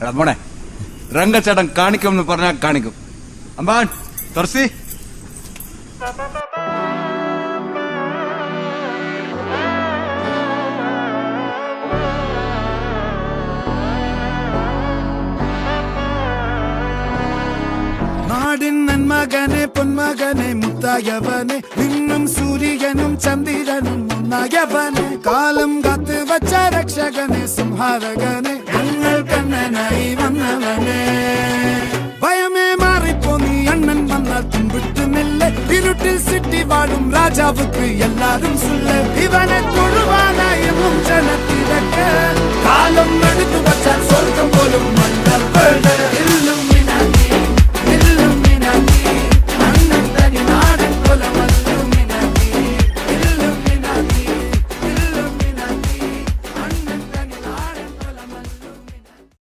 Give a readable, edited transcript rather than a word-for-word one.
എടാ മോനെ, രംഗച്ചേട്ടൻ കാണിക്കുമെന്ന് പറഞ്ഞാൽ കാണിക്കും. അമ്പാൻ തുറസി. നാടിൻ നന്മകനെ പൊന്മകനെ മുത്തായവനെ, നിന്നും സൂര്യനും ചന്ദ്രനും ഒന്നായവനെ, കാലം കാത്ത് വച്ച രക്ഷകനെ സംഹാരകനെ, ഞങ്ങൾ കണ്ണനായി വന്നവനെ. ഭയമേ മാറിപ്പോ നീ അണ്ണൻ വന്നാൽ തുമ്പിട്ടുന്നില്ല, ഇരുട്ടിൽ സിറ്റി വാഴും രാജാവുക്ക് എല്ലാരും സുല്ല. ഇവനെ തൊഴുവാനായെന്നും ജനത്തിരക്ക്, കാലം എടുത്തു വച്ചാൽ സ്വർഗം